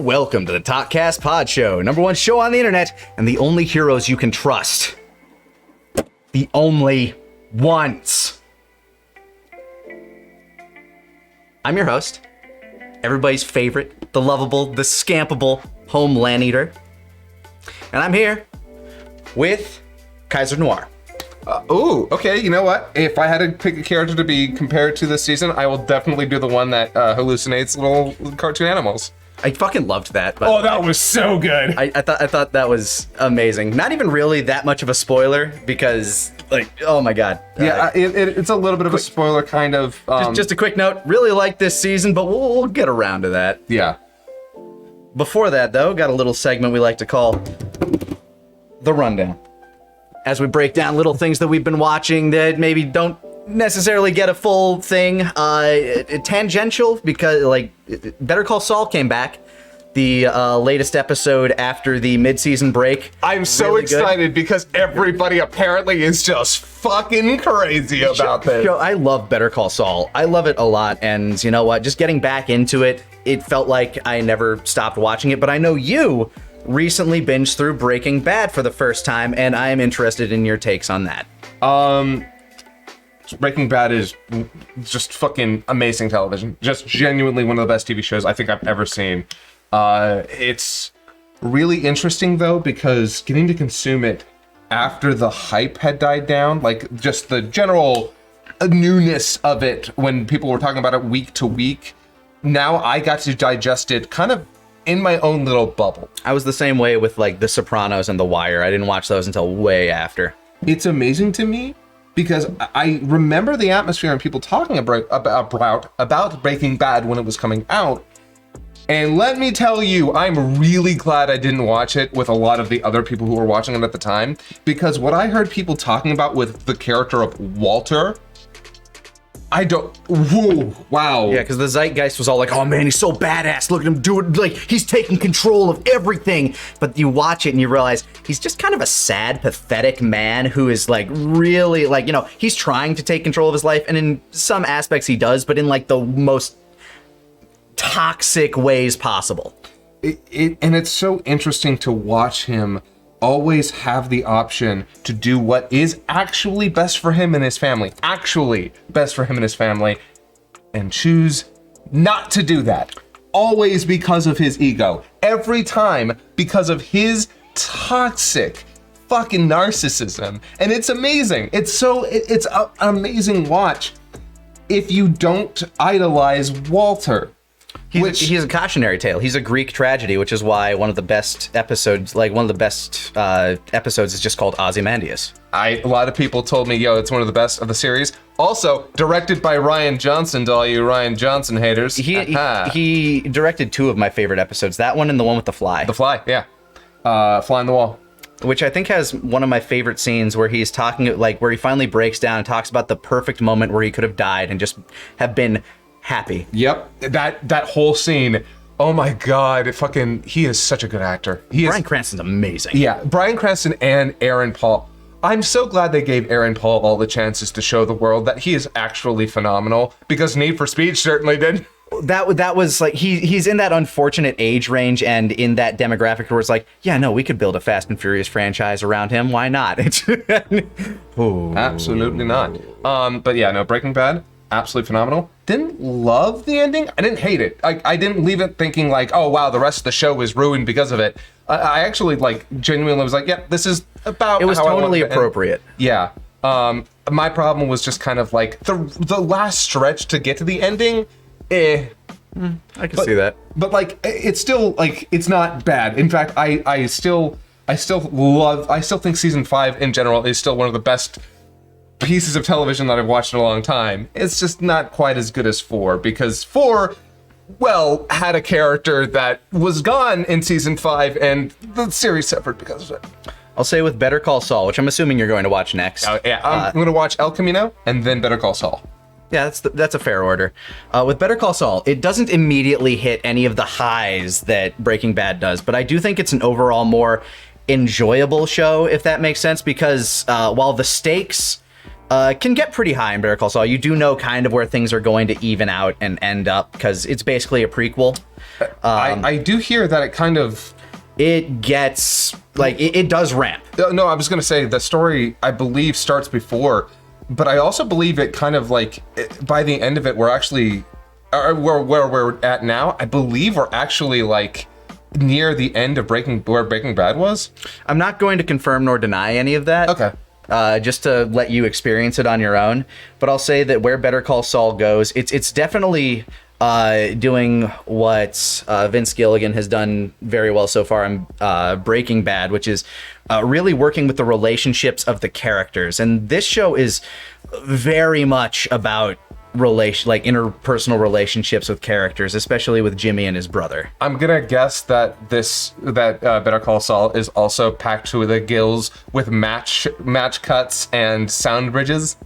and welcome to the Talkcast Pod Show, #1 show on the internet, and the only heroes you can trust. The only ones. I'm your host, everybody's favorite, the lovable, the scampable home land eater, and I'm here with Kaiser Noir. Okay, you know what? If I had to pick a character to be compared to this season, I will definitely do the one that hallucinates little cartoon animals. I fucking loved that. But oh, that was so good. I thought that was amazing. Not even really that much of a spoiler because, like, oh my god. Yeah, it's a little bit of a spoiler, kind of. Just a quick note. Really like this season, but we'll get around to that. Yeah. Before that, though, got a little segment we like to call The Rundown. As we break down little things that we've been watching that maybe don't necessarily get a full thing, tangential, because like Better Call Saul came back, the latest episode after the mid-season break. I'm so really excited because everybody apparently is just fucking crazy about this. I love Better Call Saul. I love it a lot, and you know what? Just getting back into it, it felt like I never stopped watching it, but I know you recently binged through Breaking Bad for the first time, and I am interested in your takes on that. Breaking Bad is just fucking amazing television. Just genuinely one of the best TV shows I think I've ever seen. It's really interesting though, because getting to consume it after the hype had died down, like just the general newness of it when people were talking about it week to week, now I got to digest it kind of in my own little bubble. I was the same way with like The Sopranos and The Wire. I didn't watch those until way after. It's amazing to me because I remember the atmosphere and people talking about Breaking Bad when it was coming out. And let me tell you, I'm really glad I didn't watch it with a lot of the other people who were watching it at the time, because what I heard people talking about with the character of Walter, wow. Yeah, because the zeitgeist was all like, oh man, he's so badass. Look at him do it. Like, he's taking control of everything. But you watch it and you realize he's just kind of a sad, pathetic man who is like really like, you know, he's trying to take control of his life. And in some aspects he does, but in like the most toxic ways possible. And it's so interesting to watch him always have the option to do what is actually best for him and his family, and choose not to do that. Always because of his ego. Every time because of his toxic fucking narcissism. And it's amazing. It's an amazing watch if you don't idolize Walter. He's a cautionary tale. He's a Greek tragedy, which is why one of the best episodes is just called Ozymandias. A lot of people told me, it's one of the best of the series. Also, directed by Rian Johnson, to all you Rian Johnson haters. He directed 2 of my favorite episodes, that one and the one with the fly. The Fly, yeah. Fly on the Wall. Which I think has one of my favorite scenes where he's talking, like, where he finally breaks down and talks about the perfect moment where he could have died and just have been happy. Yep, that whole scene. Oh my god, he is such a good actor. Bryan Cranston's amazing. Yeah, Bryan Cranston and Aaron Paul. I'm so glad they gave Aaron Paul all the chances to show the world that he is actually phenomenal, because Need for Speed certainly did. That was like, he's in that unfortunate age range and in that demographic where it's like, yeah, no, we could build a Fast and Furious franchise around him. Why not? Absolutely not. But yeah, no, Breaking Bad, absolutely phenomenal. Didn't love the ending. I didn't hate it. I didn't leave it thinking like, oh wow, the rest of the show is ruined because of it. I actually like genuinely was like, yeah, this is about. It was totally appropriate. Yeah. My problem was just kind of like the last stretch to get to the ending. I can see that. But like, it's still like, it's not bad. In fact, I still think season 5 in general is still one of the best pieces of television that I've watched in a long time. It's just not quite as good as 4, because 4, had a character that was gone in season 5 and the series suffered because of it. I'll say with Better Call Saul, which I'm assuming you're going to watch next. Yeah, I'm going to watch El Camino and then Better Call Saul. Yeah, that's a fair order. With Better Call Saul, it doesn't immediately hit any of the highs that Breaking Bad does, but I do think it's an overall more enjoyable show, if that makes sense, because while the stakes can get pretty high in Better Call Saul. You do know kind of where things are going to even out and end up because it's basically a prequel. I do hear that it kind of... It gets, like, it does ramp. No, I was going to say the story, I believe, starts before, but I also believe it kind of like, by the end of it, we're actually, where we're at now, I believe we're actually like near the end of where Breaking Bad was. I'm not going to confirm nor deny any of that. Okay. Just to let you experience it on your own. But I'll say that where Better Call Saul goes, it's definitely doing what Vince Gilligan has done very well so far in Breaking Bad, which is really working with the relationships of the characters. And this show is very much about interpersonal relationships with characters, especially with Jimmy and his brother. I'm gonna guess that Better Call Saul is also packed to the gills with match cuts and sound bridges.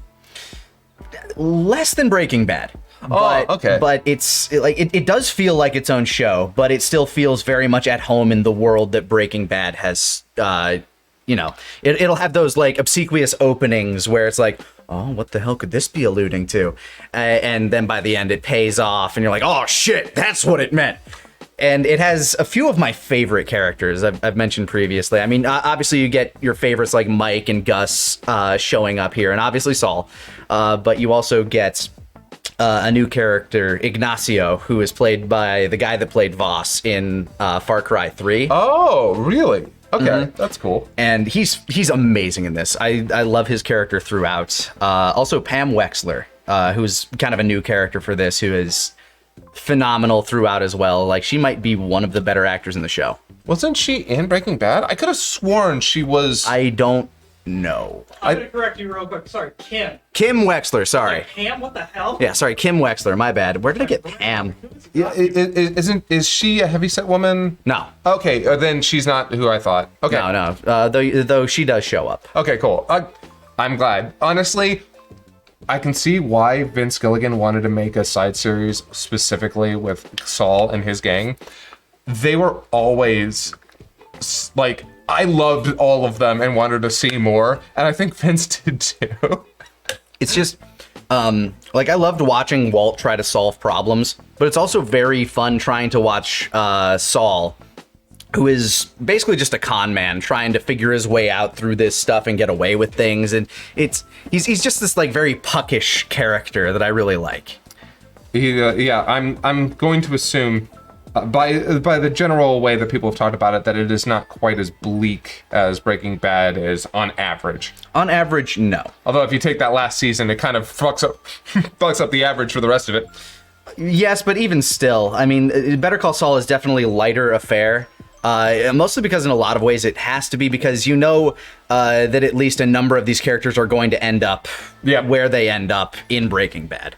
Less than Breaking Bad. But, okay. But it does feel like its own show, but it still feels very much at home in the world that Breaking Bad has. It'll have those like obsequious openings where it's like, oh, what the hell could this be alluding to? And then by the end, it pays off, and you're like, oh shit, that's what it meant. And it has a few of my favorite characters I've mentioned previously. I mean, obviously you get your favorites like Mike and Gus showing up here, and obviously Saul. But you also get a new character, Ignacio, who is played by the guy that played Voss in Far Cry 3. Oh, really? Okay, That's cool. And he's amazing in this. I love his character throughout. Also, Pam Wexler, who's kind of a new character for this, who is phenomenal throughout as well. Like, she might be one of the better actors in the show. Wasn't she in Breaking Bad? I could have sworn she was... I don't know. I'm going to correct you real quick. Sorry, Kim. Kim Wexler, sorry. Like, Pam, what the hell? Yeah, sorry, Kim Wexler, my bad. Where did I get Pam? Is she a heavyset woman? No. Okay, then she's not who I thought. Okay. No. Though she does show up. Okay, cool. I'm glad. Honestly, I can see why Vince Gilligan wanted to make a side series specifically with Saul and his gang. They were always like, I loved all of them and wanted to see more, and I think Vince did too. It's just, like, I loved watching Walt try to solve problems, but it's also very fun trying to watch Saul, who is basically just a con man trying to figure his way out through this stuff and get away with things, and he's just this like very puckish character that I really like. I'm going to assume by the general way that people have talked about it, that it is not quite as bleak as Breaking Bad is on average. On average, no. Although if you take that last season, it kind of fucks up the average for the rest of it. Yes, but even still, I mean, Better Call Saul is definitely a lighter affair. Mostly because in a lot of ways it has to be, because you know that at least a number of these characters are going to end up where they end up in Breaking Bad.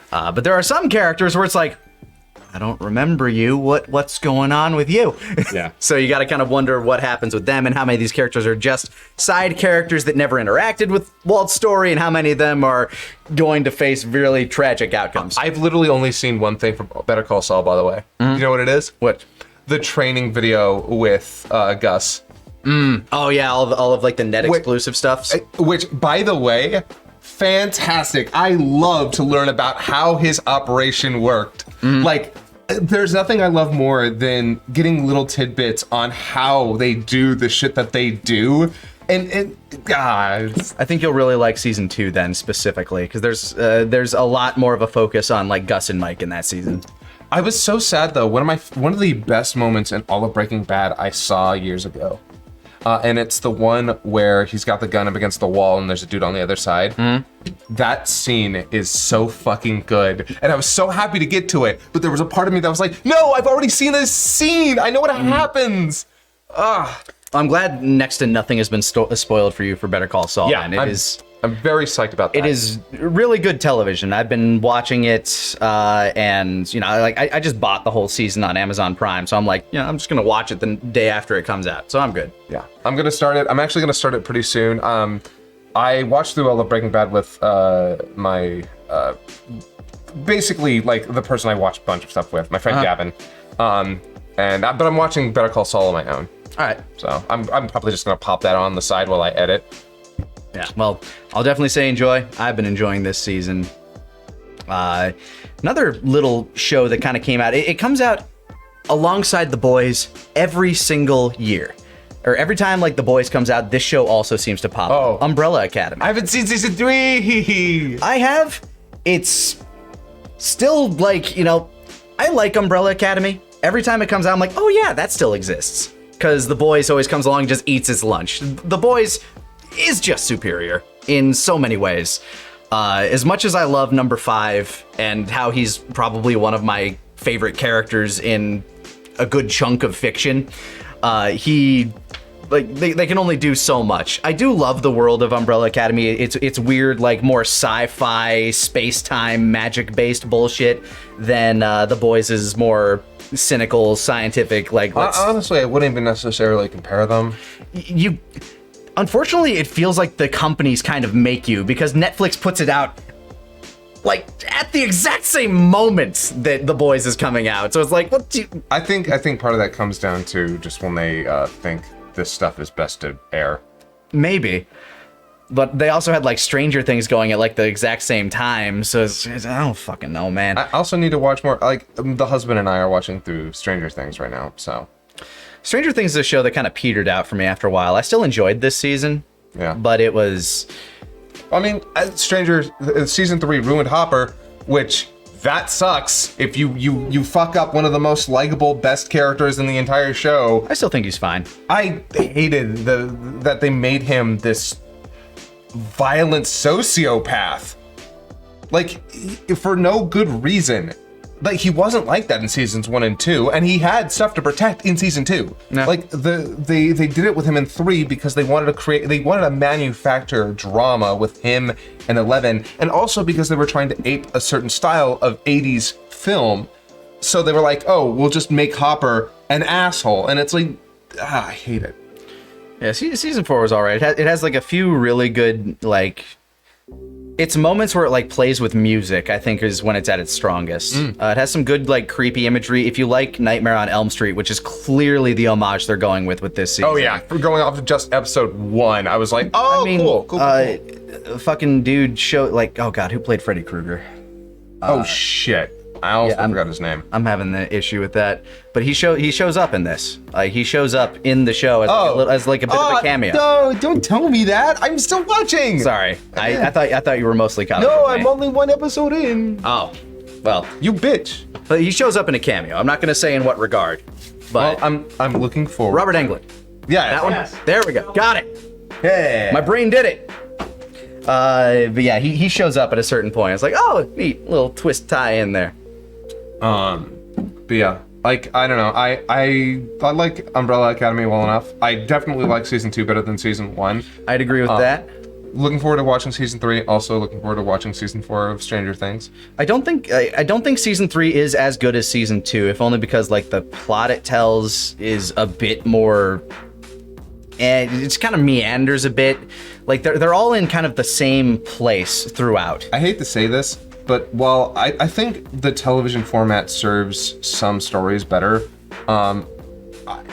But there are some characters where it's like, I don't remember you. What's going on with you? Yeah. So you got to kind of wonder what happens with them and how many of these characters are just side characters that never interacted with Walt's story, and how many of them are going to face really tragic outcomes. I've literally only seen one thing from Better Call Saul, by the way. You know what it is? What? The training video with Gus. Oh yeah, all of like the net exclusive stuff. Which, by the way, fantastic. I love to learn about how his operation worked. Like, there's nothing I love more than getting little tidbits on how they do the shit that they do. And guys, I think you'll really like season 2 then specifically, because there's a lot more of a focus on like Gus and Mike in that season. I was so sad though. One of the best moments in all of Breaking Bad I saw years ago. And it's the one where he's got the gun up against the wall and there's a dude on the other side. That scene is so fucking good. And I was so happy to get to it. But there was a part of me that was like, no, I've already seen this scene. I know what happens. I'm glad next to nothing has been spoiled for you for Better Call Saul. Yeah, and I'm very psyched about that. It is really good television. I've been watching it, and I just bought the whole season on Amazon Prime, so I'm like, I'm just gonna watch it the day after it comes out. So I'm good. Yeah, I'm gonna start it. I'm actually gonna start it pretty soon. I watched through all of Breaking Bad with my basically like the person I watched a bunch of stuff with, my friend Gavin. But I'm watching Better Call Saul on my own. All right. So I'm probably just gonna pop that on the side while I edit. Yeah, well, I'll definitely say enjoy. I've been enjoying this season. Another little show that kind of came out. It comes out alongside The Boys every single year. Or every time like The Boys comes out, this show also seems to pop up. Umbrella Academy. I haven't seen season 3. I have. It's still like, I like Umbrella Academy. Every time it comes out, I'm like, oh yeah, that still exists. Because The Boys always comes along and just eats its lunch. The Boys is just superior in so many ways. As much as I love number 5 and how he's probably one of my favorite characters in a good chunk of fiction, they can only do so much. I do love the world of Umbrella Academy. It's weird, like more sci-fi, space-time, magic-based bullshit than The Boys is more cynical, scientific. Honestly, I wouldn't even necessarily compare them. Unfortunately, it feels like the companies kind of make you, because Netflix puts it out like at the exact same moment that The Boys is coming out. So it's like, what do you... I think part of that comes down to just when they think this stuff is best to air. Maybe. But they also had like Stranger Things going at like the exact same time, so I don't fucking know, man. I also need to watch more. Like, the husband and I are watching through Stranger Things right now, so. Stranger Things is a show that kind of petered out for me after a while. I still enjoyed this season. Yeah. But it was... I mean, season 3 ruined Hopper, which that sucks. If you fuck up one of the most likable, best characters in the entire show. I still think he's fine. I hated that they made him this violent sociopath. Like, for no good reason. Like, he wasn't like that in seasons 1 and 2, and he had stuff to protect in season 2. No. Like, they did it with him in 3 because they wanted to manufacture drama with him and 11, and also because they were trying to ape a certain style of 80s film. So they were like, oh, we'll just make Hopper an asshole, and it's like, I hate it. Yeah, season 4 was alright. It has like a few really good, like... It's moments where it like plays with music, I think, is when it's at its strongest. It has some good like creepy imagery. If you like Nightmare on Elm Street, which is clearly the homage they're going with this season. Oh yeah, for going off of just episode 1, I was like, oh, cool. Fucking dude show like, oh god, who played Freddy Krueger? Oh shit. I also forgot his name. I'm having the issue with that. But he shows up in this. Like, he shows up in the show as like a bit of a cameo. No, don't tell me that. I'm still watching. Sorry. I thought you were mostly caught up. No, with me. I'm only 1 episode in. Oh. Well. You bitch. But he shows up in a cameo. I'm not going to say in what regard. But well, I'm looking forward. Robert Englund. Yeah. That one? Yes. There we go. Got it. Hey. My brain did it. But yeah, he shows up at a certain point. It's like, oh, neat. Little twist tie in there. But yeah, like, I don't know. I like Umbrella Academy well enough. I definitely like season 2 better than season 1. I'd agree with that. Looking forward to watching season 3. Also looking forward to watching season 4 of Stranger Things. I don't think season 3 is as good as season 2, if only because like the plot it tells is a bit more, and it's kind of meanders a bit. Like they're all in kind of the same place throughout. I hate to say this, but while I think the television format serves some stories better,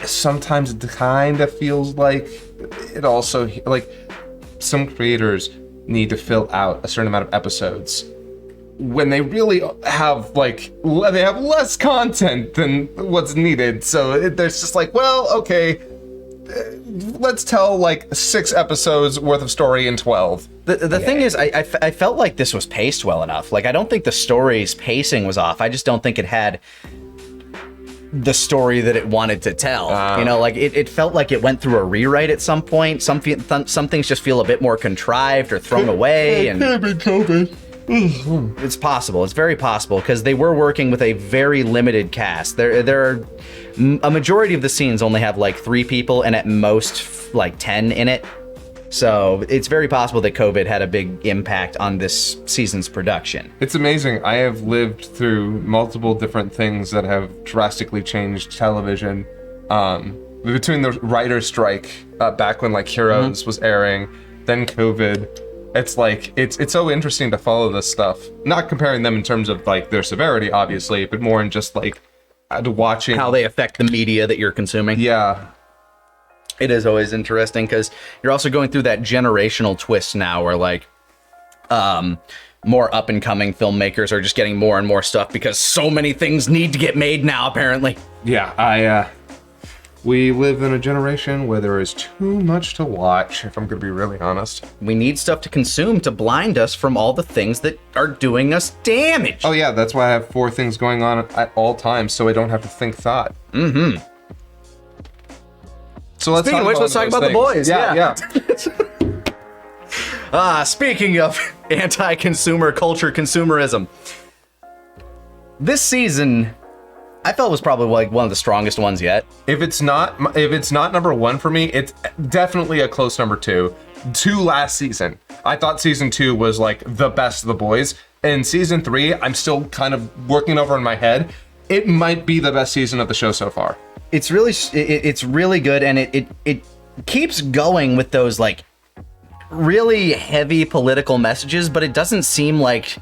sometimes it kind of feels like it also, like, some creators need to fill out a certain amount of episodes when they really have, like, they have less content than what's needed. So there's just like, well, okay, let's tell like 6 episodes worth of story in 12. The thing is, I felt like this was paced well enough. Like, I don't think the story's pacing was off. I just don't think it had the story that it wanted to tell. Like, it felt like it went through a rewrite at some point. Some things just feel a bit more contrived or thrown away. And COVID. It's possible. It's very possible, because they were working with a very limited cast. There are a majority of the scenes only have like 3 people, and at most like 10 in it. So it's very possible that COVID had a big impact on this season's production. It's amazing. I have lived through multiple different things that have drastically changed television. Between the writer's strike back when like Heroes was airing, then COVID. It's like, it's so interesting to follow this stuff. Not comparing them in terms of like their severity, obviously, but more in just like watching how they affect the media that you're consuming. Yeah. It is always interesting because you're also going through that generational twist now where like more up and coming filmmakers are just getting more and more stuff because so many things need to get made now, apparently. Yeah, we live in a generation where there is too much to watch, if I'm going to be really honest. We need stuff to consume to blind us from all the things that are doing us damage. Oh yeah, that's why I have 4 things going on at all times, so I don't have to think thought. Mm-hmm. So let's Speaking of which, let's talk about the boys. Yeah. Speaking of anti-consumer culture, consumerism. This season, I felt was probably like one of the strongest ones yet. If it's not number 1 for me, it's definitely a close number 2. To last season, I thought season 2 was like the best of the boys. And season 3, I'm still kind of working over in my head. It might be the best season of the show so far. It's really good, and it keeps going with those like really heavy political messages, but it doesn't seem like,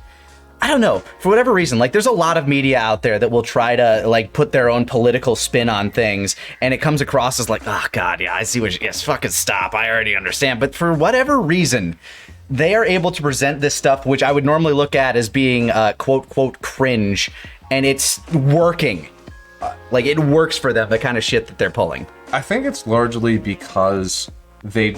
I don't know, for whatever reason, like there's a lot of media out there that will try to like put their own political spin on things, and it comes across as like, oh god, yeah, I see what yes, fucking stop, I already understand. But for whatever reason, they are able to present this stuff, which I would normally look at as being quote cringe, and it's working. Like it works for them, the kind of shit that they're pulling. I think it's largely because they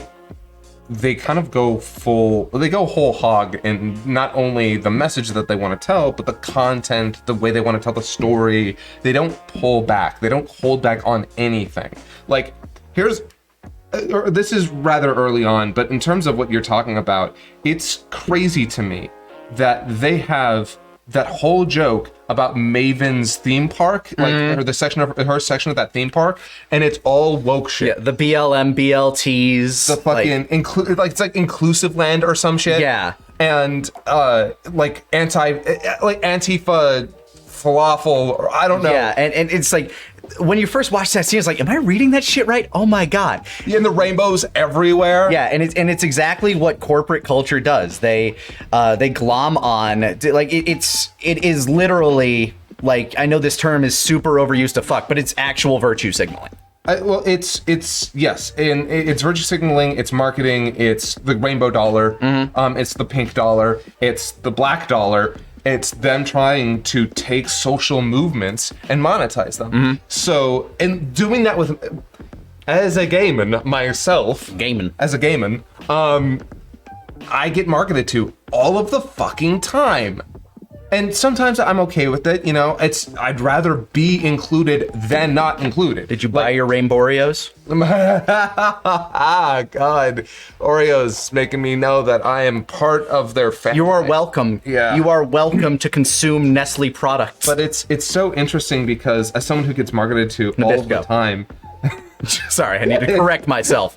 kind of go whole hog in not only the message that they want to tell, but the content, the way they want to tell the story. They don't pull back. They don't hold back on anything. Like this is rather early on, but in terms of what you're talking about, it's crazy to me that they have that whole joke about Maven's theme park, like her section of that theme park, and it's all woke shit. Yeah, the BLM, BLTs, the fucking it's like inclusive land or some shit. Yeah, and like Antifa falafel, or I don't know. Yeah, and it's like when you first watch that scene, it's like, am I reading that shit right? Oh my god! Yeah, and the rainbows everywhere. Yeah, and it's exactly what corporate culture does. They glom on like it is literally like, I know this term is super overused to fuck, but it's actual virtue signaling. Well, it's yes, and it's virtue signaling, it's marketing, it's the rainbow dollar, it's the pink dollar, it's the black dollar. It's them trying to take social movements and monetize them. So, and doing that with, as a gayman myself, I get marketed to all of the fucking time. And sometimes I'm okay with it, you know, I'd rather be included than not included. Did you buy your Rainbow Oreos? God, Oreos making me know that I am part of their family. You are welcome. Yeah. You are welcome to consume Nestle products. But it's so interesting because as someone who gets marketed to all of the time. Sorry, I need to correct myself.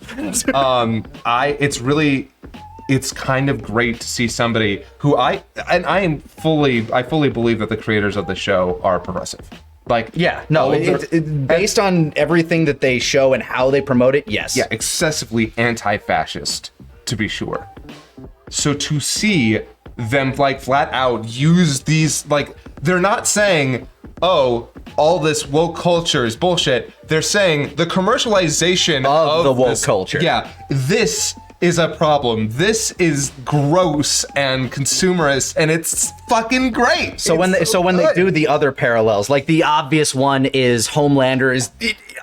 It's kind of great to see somebody who I fully believe that the creators of the show are progressive. Like, yeah, no, based on everything that they show and how they promote it, yes. Yeah, excessively anti-fascist, to be sure. So to see them like flat out use these, like, they're not saying, oh, all this woke culture is bullshit. They're saying the commercialization of the woke culture. Yeah, this is a problem. This is gross and consumerist, and it's fucking great. So when they do the other parallels, like the obvious one is Homelander is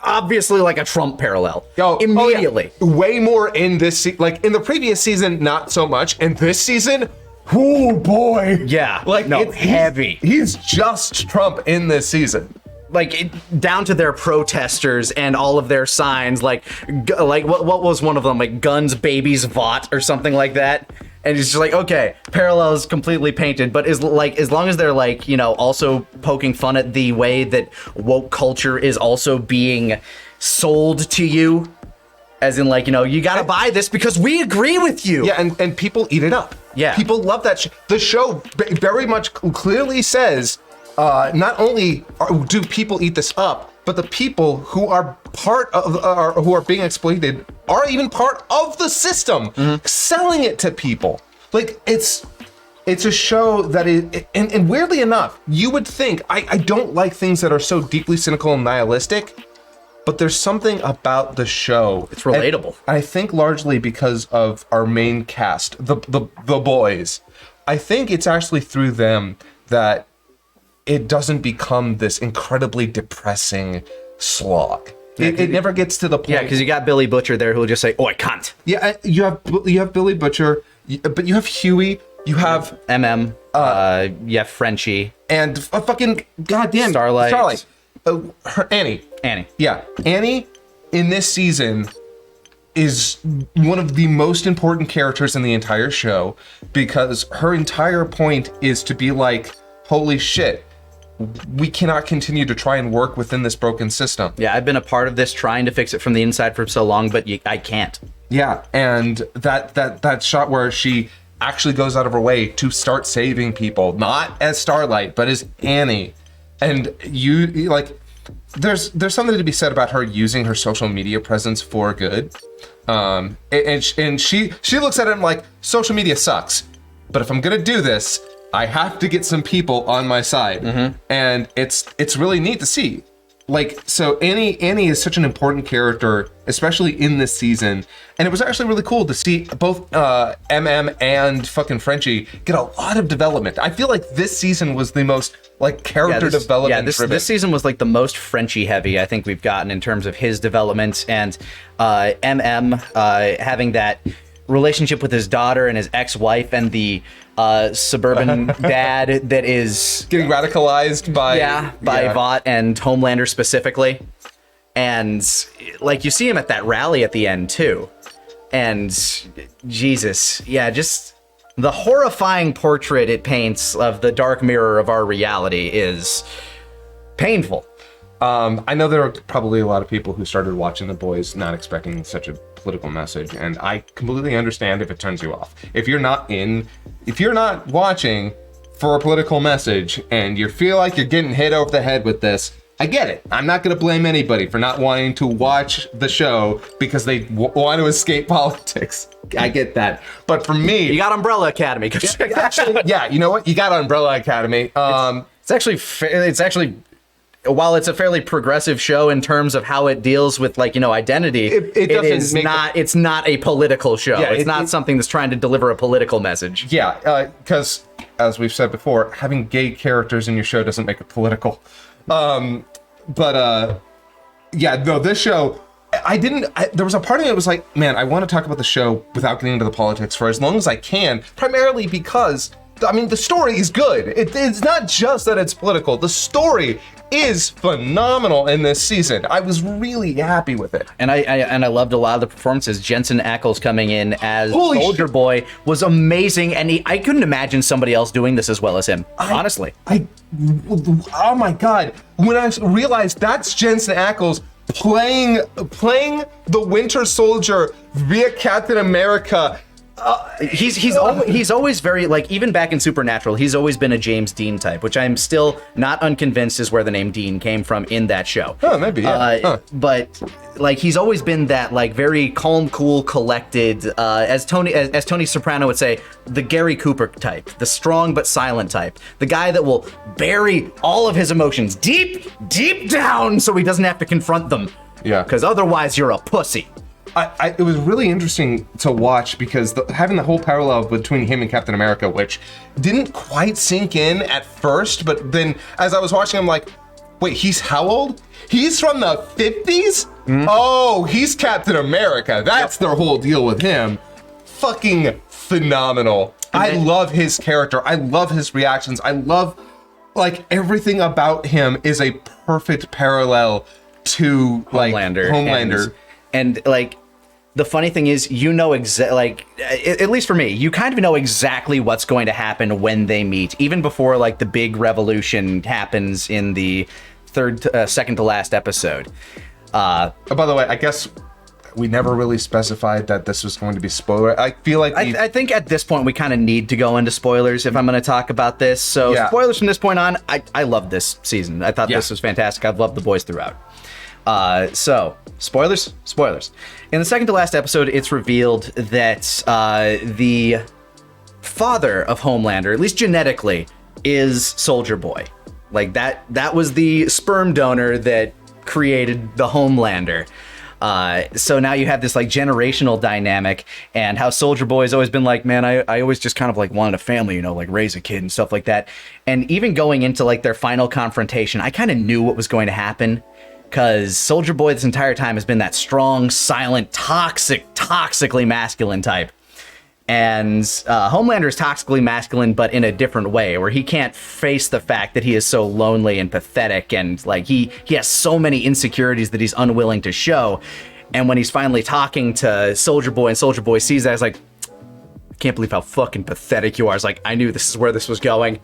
obviously like a Trump parallel. Immediately. Oh, yeah. Way more in this like in the previous season, not so much. In this season, oh boy. Yeah. Like, no, it's heavy. He's just Trump in this season. Like down to their protesters and all of their signs, like what was one of them, like guns, babies, vaught, or something like that. And it's just like, okay, parallels completely painted, but as long as they're like, you know, also poking fun at the way that woke culture is also being sold to you, as in like, you know, you gotta buy this because we agree with you. Yeah, and people eat it up. Yeah, people love that shit. The show very much clearly says, not only do people eat this up, but the people who are part of, who are being exploited, are even part of the system, selling it to people. Like it's a show that is, and weirdly enough, you would think I don't like things that are so deeply cynical and nihilistic, but there's something about the show. It's relatable. And I think largely because of our main cast, the boys. I think it's actually through them that it doesn't become this incredibly depressing slog. It never gets to the point. Yeah, because you got Billy Butcher there who will just say, "Oh, I can't." Yeah, you have Billy Butcher, but you have Huey, you have You have Frenchie. and a fucking goddamn Starlight. Annie. Annie. Yeah, Annie in this season is one of the most important characters in the entire show because her entire point is to be like, holy shit, we cannot continue to try and work within this broken system. Yeah, I've been a part of this trying to fix it from the inside for so long, but I can't. Yeah, and that shot where she actually goes out of her way to start saving people, not as Starlight, but as Annie. And you like there's something to be said about her using her social media presence for good. And she looks at it and like, social media sucks, but if I'm gonna do this, I have to get some people on my side. And it's really neat to see. Like, so Annie is such an important character, especially in this season. And it was actually really cool to see both MM and fucking Frenchie get a lot of development. I feel like this season was the most like character development. Yeah, this season was like the most Frenchie heavy I think we've gotten in terms of his development, and MM having that relationship with his daughter and his ex-wife and the suburban dad that is getting radicalized by Vought and Homelander specifically. And like you see him at that rally at the end too. And Jesus, yeah, just the horrifying portrait it paints of the dark mirror of our reality is painful. I know there are probably a lot of people who started watching The Boys not expecting such a political message, and I completely understand if it turns you off. If you're not watching for a political message and you feel like you're getting hit over the head with this, I get it. I'm not going to blame anybody for not wanting to watch the show because they want to escape politics. I get that. But for me... You got Umbrella Academy. Actually, yeah, you know what? You got Umbrella Academy. It's actually... While it's a fairly progressive show in terms of how it deals with, like, you know, identity, it's not a political show. Yeah, it's not something that's trying to deliver a political message. Yeah, because, as we've said before, having gay characters in your show doesn't make it political. Yeah, no, this show, there was a part of me that was like, man, I want to talk about the show without getting into the politics for as long as I can, primarily because, I mean, the story is good. It's not just that it's political. The story is phenomenal in this season. I was really happy with it. And I loved a lot of the performances. Jensen Ackles coming in as Soldier Boy was amazing, and I couldn't imagine somebody else doing this as well as him, honestly. Oh my God. When I realized that's Jensen Ackles playing the Winter Soldier via Captain America. He's always very, like, even back in Supernatural, he's always been a James Dean type, which I'm still not unconvinced is where the name Dean came from in that show. Oh, maybe, yeah. But like, he's always been that, like, very calm, cool, collected, as Tony Soprano would say, the Gary Cooper type, the strong but silent type, the guy that will bury all of his emotions deep down so he doesn't have to confront them. Yeah. Because otherwise you're a pussy. It was really interesting to watch because having the whole parallel between him and Captain America, which didn't quite sink in at first, but then as I was watching, I'm like, wait, he's how old? He's from the 50s? Mm-hmm. Oh, he's Captain America. That's their whole deal with him. Fucking phenomenal. I love his character. I love his reactions. I love, like, everything about him is a perfect parallel to, like, Homelander. And like, the funny thing is, you know, at least for me, you kind of know exactly what's going to happen when they meet, even before, like, the big revolution happens in the second to last episode. By the way, I guess we never really specified that this was going to be spoiler. I feel like I think at this point we kind of need to go into spoilers if I'm going to talk about this. So spoilers from this point on. I love this season. I thought this was fantastic. I've loved the boys throughout. So, spoilers. In the second to last episode, it's revealed that the father of Homelander, at least genetically, is Soldier Boy. Like, that was the sperm donor that created the Homelander. So now you have this like generational dynamic, and how Soldier Boy has always been like, man, I always just kind of like wanted a family, you know, like raise a kid and stuff like that. And even going into like their final confrontation, I kind of knew what was going to happen, because Soldier Boy this entire time has been that strong, silent, toxically masculine type. And Homelander is toxically masculine, but in a different way, where he can't face the fact that he is so lonely and pathetic, and like he has so many insecurities that he's unwilling to show. And when he's finally talking to Soldier Boy, and Soldier Boy sees that, it's like, I can't believe how fucking pathetic you are. It's like, I knew this is where this was going.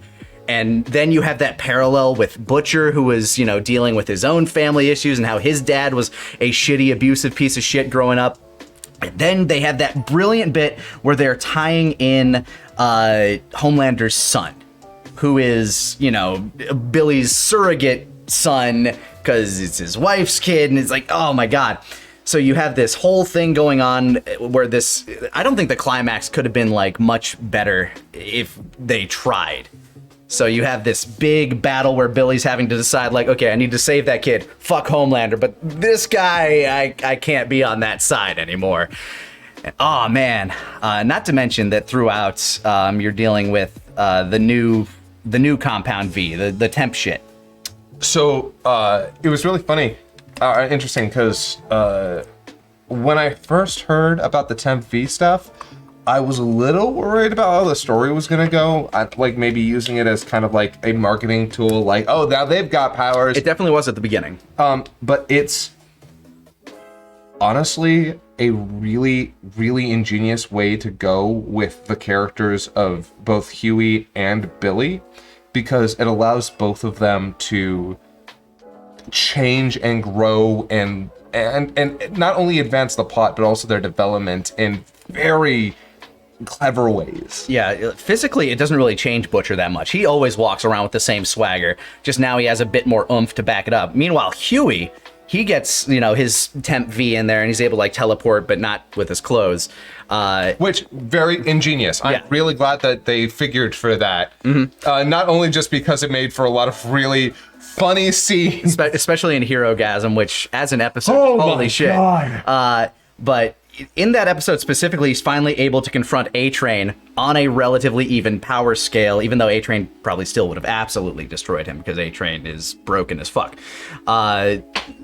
And then you have that parallel with Butcher, who was, you know, dealing with his own family issues and how his dad was a shitty, abusive piece of shit growing up. And then they have that brilliant bit where they're tying in Homelander's son, who is, you know, Billy's surrogate son, because it's his wife's kid, and it's like, oh my god. So you have this whole thing going on where this, I don't think the climax could have been like much better if they tried. So you have this big battle where Billy's having to decide, like, okay, I need to save that kid. Fuck Homelander. But this guy, I can't be on that side anymore. And, oh, man. Not to mention that throughout, you're dealing with the new Compound V, the temp shit. So it was really funny, interesting, because when I first heard about the temp V stuff, I was a little worried about how the story was going to go. Like maybe using it as kind of like a marketing tool, like, oh, now they've got powers. It definitely was at the beginning. But it's honestly a really, really ingenious way to go with the characters of both Huey and Billy, because it allows both of them to change and grow and not only advance the plot, but also their development in very clever ways. Yeah, physically, it doesn't really change Butcher that much. He always walks around with the same swagger, just now he has a bit more oomph to back it up. Meanwhile, Huey, he gets, you know, his temp V in there, and he's able to like teleport, but not with his clothes. Which, very ingenious. Yeah. I'm really glad that they figured for that. Mm-hmm. Not only just because it made for a lot of really funny scenes. Especially in Hero Gasm, which, as an episode, holy shit. But in that episode specifically, he's finally able to confront A-Train on a relatively even power scale, even though A-Train probably still would have absolutely destroyed him, because A-Train is broken as fuck.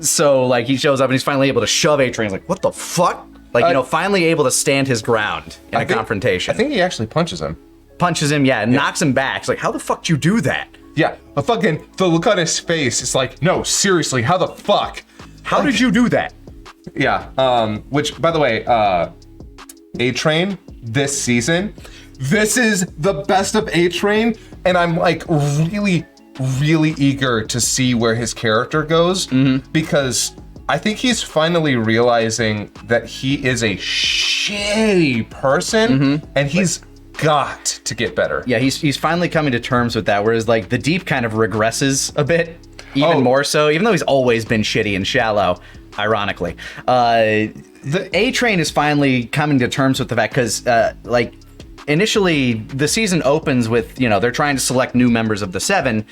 So, like, he shows up and he's finally able to shove A-Train. He's like, what the fuck? Like, you know, finally able to stand his ground in a confrontation. I think he actually punches him. Punches him, yeah, and knocks him back. It's like, how the fuck did you do that? Yeah, the look on his face, it's like, no, seriously, how the fuck? How did you do that? Yeah, which, by the way, A-Train, this season, this is the best of A-Train, and I'm, like, really, really eager to see where his character goes, because I think he's finally realizing that he is a shitty person, and he's got to get better. Yeah, he's finally coming to terms with that, whereas, like, the Deep kind of regresses a bit, even more so, even though he's always been shitty and shallow. Ironically, the A-Train is finally coming to terms with the fact, because like initially the season opens with, you know, they're trying to select new members of the Seven,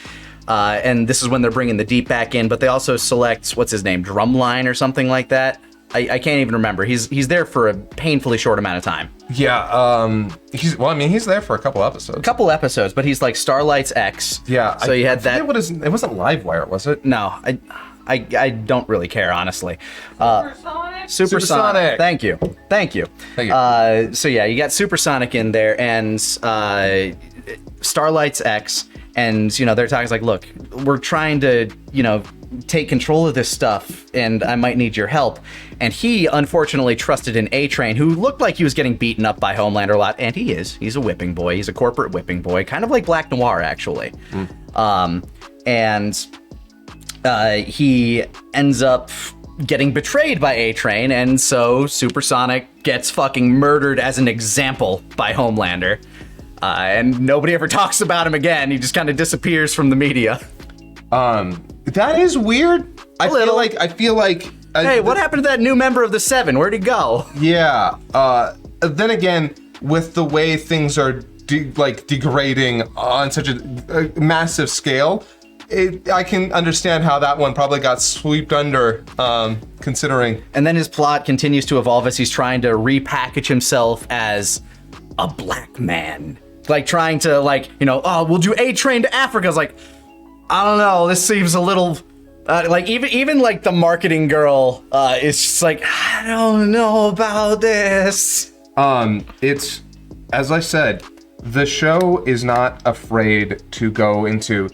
and this is when they're bringing the Deep back in, but they also select, what's his name, Drumline or something like that. I can't even remember. He's there for a painfully short amount of time. Yeah, he's there for a couple episodes. But he's like Starlight's ex. Yeah. So you had that. It wasn't Livewire, was it? No, I don't really care, honestly. Supersonic. Thank you. So yeah, you got Supersonic in there, and Starlight's ex, and, you know, they're talking like, look, we're trying to, you know, take control of this stuff, and I might need your help. And he unfortunately trusted in A-Train, who looked like he was getting beaten up by Homelander a lot, and he is. He's a whipping boy. He's a corporate whipping boy, kind of like Black Noir, actually. And he ends up getting betrayed by A-Train, and so Supersonic gets fucking murdered as an example by Homelander. And nobody ever talks about him again. He just kind of disappears from the media. That is weird. I feel like hey, what happened to that new member of the Seven? Where'd he go? Yeah. Then again, with the way things are degrading on such a massive scale, I can understand how that one probably got swept under, considering. And then his plot continues to evolve as he's trying to repackage himself as a black man. Like trying to oh, we'll do A Train to Africa. It's like, I don't know, this seems a little like even like the marketing girl is just like, I don't know about this. It's, as I said, the show is not afraid to go into,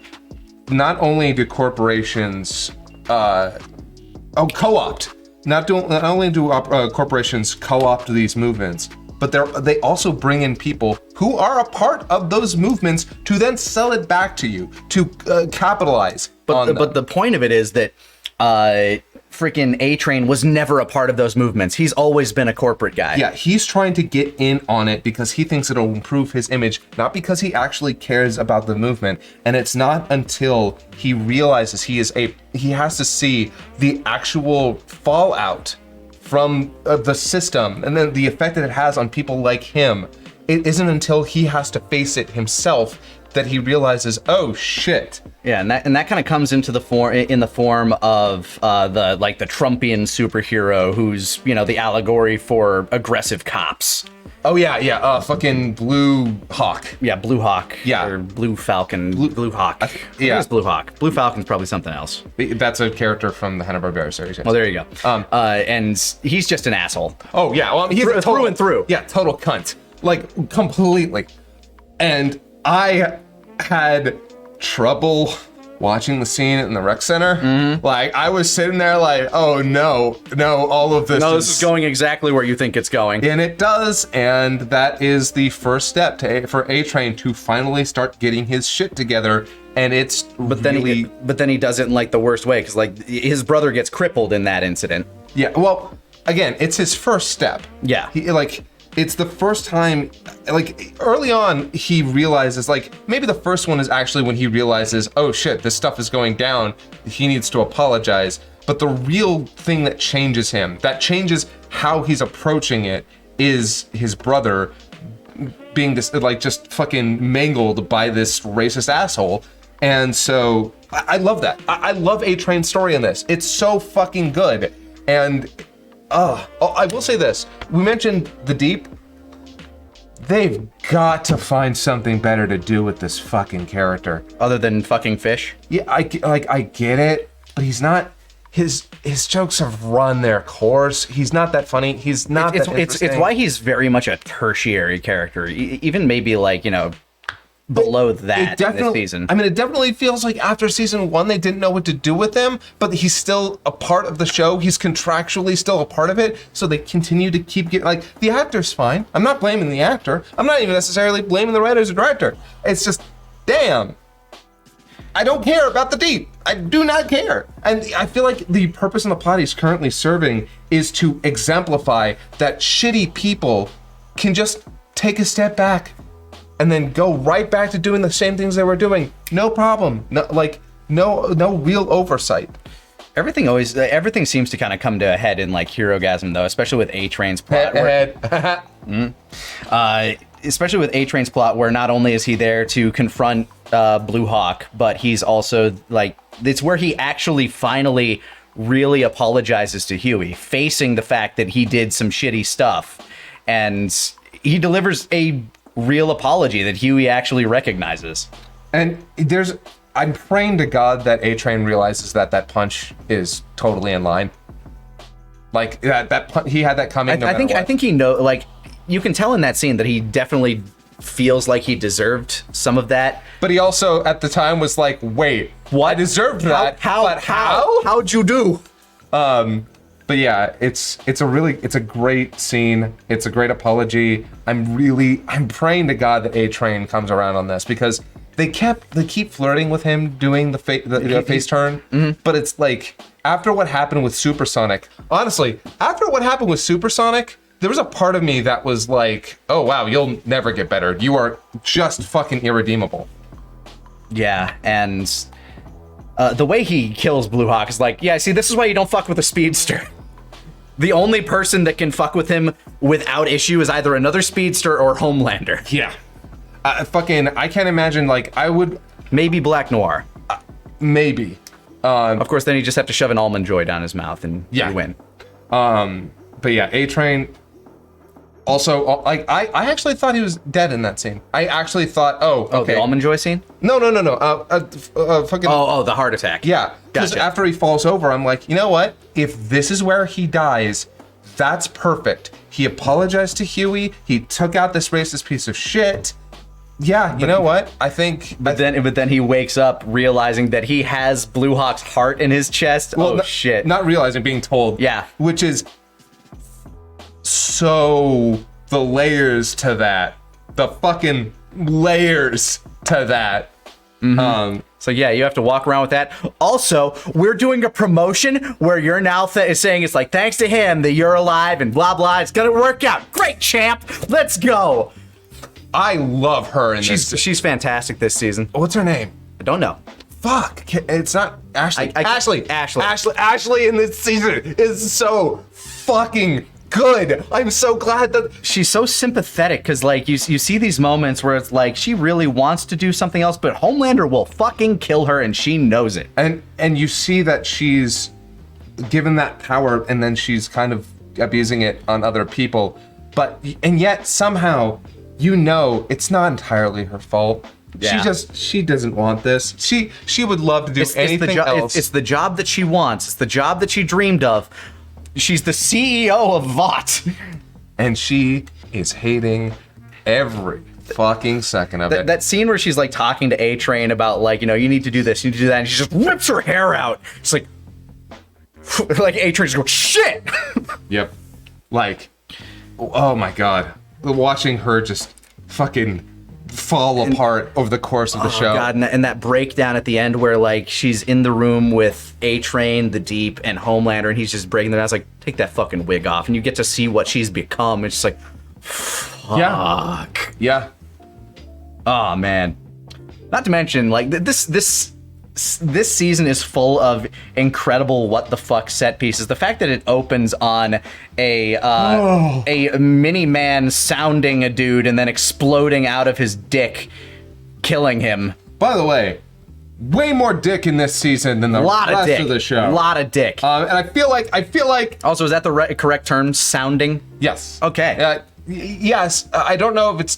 not only do corporations co-opt, not only do corporations co-opt these movements, but they also bring in people who are a part of those movements to then sell it back to you, to capitalize on them. But the point of it is that freaking A-Train was never a part of those movements. He's always been a corporate guy. Yeah, he's trying to get in on it because he thinks it'll improve his image, not because he actually cares about the movement. And it's not until he realizes he has to see the actual fallout from the system and then the effect that it has on people like him. It isn't until he has to face it himself that he realizes, oh shit. Yeah, and that kind of comes into the form of the Trumpian superhero who's the allegory for aggressive cops. Oh yeah, fucking Blue Hawk. Yeah, Blue Hawk. Yeah. Or Blue Falcon. Blue Hawk. I think it's Blue Hawk. Blue Falcon's probably something else. That's a character from the Hanna-Barbera series. Yes. Well, there you go. And he's just an asshole. Oh yeah, well, he's through and through. Yeah, total cunt. Like completely. And I had trouble watching the scene in the rec center. Mm-hmm. Like I was sitting there like, oh no, all of this. No, this is going exactly where you think it's going. And it does, and that is the first step for A-Train to finally start getting his shit together. And it's but then he does it in like the worst way because like his brother gets crippled in that incident. Yeah, well, again, it's his first step. Yeah, it's the first time, like early on, he realizes, like maybe the first one is actually when he realizes, oh shit, this stuff is going down. He needs to apologize. But the real thing that changes him, that changes how he's approaching it, is his brother being just fucking mangled by this racist asshole. And so I love that. I love A-Train's story in this. It's so fucking good. And I will say this. We mentioned the Deep. They've got to find something better to do with this fucking character. Other than fucking fish? Yeah, I get it, but he's not. His jokes have run their course. He's not that funny. He's not that interesting. It's why he's very much a tertiary character. Even maybe below that in this season. I mean, it definitely feels like after season 1, they didn't know what to do with him, but he's still a part of the show. He's contractually still a part of it, so they continue to keep getting, the actor's fine. I'm not blaming the actor. I'm not even necessarily blaming the writers or director. It's just, damn. I don't care about the Deep. I do not care. And I feel like the purpose in the plot he's currently serving is to exemplify that shitty people can just take a step back and then go right back to doing the same things they were doing. No problem. No real oversight. Everything seems to kind of come to a head in Herogasm though, especially with A-Train's plot. Especially with A-Train's plot, where not only is he there to confront Blue Hawk, but he's also it's where he actually finally really apologizes to Huey, facing the fact that he did some shitty stuff, and he delivers a real apology that Huey actually recognizes. And I'm praying to God that A-Train realizes that punch is totally in line. He had that coming. I think he you can tell in that scene that he definitely feels like he deserved some of that. But he also at the time was like, wait, what? I deserved that. How? How'd you do? But yeah, it's a great scene. It's a great apology. I'm praying to God that A-Train comes around on this, because they keep flirting with him doing the face turn. Mm-hmm. But it's after what happened with Supersonic, honestly, there was a part of me that was like, oh wow, you'll never get better. You are just fucking irredeemable. Yeah, and the way he kills Blue Hawk is yeah, see, this is why you don't fuck with a speedster. The only person that can fuck with him without issue is either another speedster or Homelander. Yeah. I can't imagine, I would... Maybe Black Noir. maybe. Of course, then you just have to shove an almond joy down his mouth and Yeah. you win. But yeah, A-Train. Also, like I actually thought he was dead in that scene. I actually thought, Oh, okay. the almond joy scene? No. Fucking. Oh, the heart attack. Yeah, because Gotcha. after he falls over, I'm like, you know what? If this is where he dies, that's perfect. He apologized to Huey. He took out this racist piece of shit. Yeah, you know what? I think. But then he wakes up realizing that he has Blue Hawk's heart in his chest. Shit. Not realizing, being told. Yeah. Which is so the layers to that. The fucking layers to that. So yeah, you have to walk around with that. Also, we're doing a promotion where you're now saying it's like, thanks to him that you're alive and blah blah. It's gonna work out. Great, champ. Let's go. I love her in this. She's fantastic this season. What's her name? I don't know. Fuck. It's not Ashley. Ashley. Ashley in this season is so fucking good. I'm so glad that She's so sympathetic because like you see these moments where it's like she really wants to do something else, but Homelander will fucking kill her and she knows it. and you see that she's given that power and then she's kind of abusing it on other people. And yet somehow you know it's not entirely her fault. Yeah. She doesn't want this. She would love to do anything else. It's the job that she wants. It's the job that she dreamed of. She's the CEO of Vought. And she is hating every fucking second of it. That scene where she's like talking to A-Train about like, you need to do this, you need to do that, and she just whips her hair out. It's like A-Train's going, shit! Yep. Like, oh my god. Watching her just fucking fall apart over the course of the show. Oh god, and that breakdown at the end where like she's in the room with A-Train, the Deep, and Homelander, and he's just breaking them down. It's like, take that fucking wig off, and you get to see what she's become. It's just like, fuck. Yeah. Oh man. Not to mention, like this season is full of incredible what the fuck set pieces. The fact that it opens on a mini man sounding a dude and then exploding out of his dick, killing him. By the way, way more dick in this season than the rest of the show. A lot of dick. And I feel like Also, is that the correct term? Sounding? yes. Okay. Yes, I don't know if it's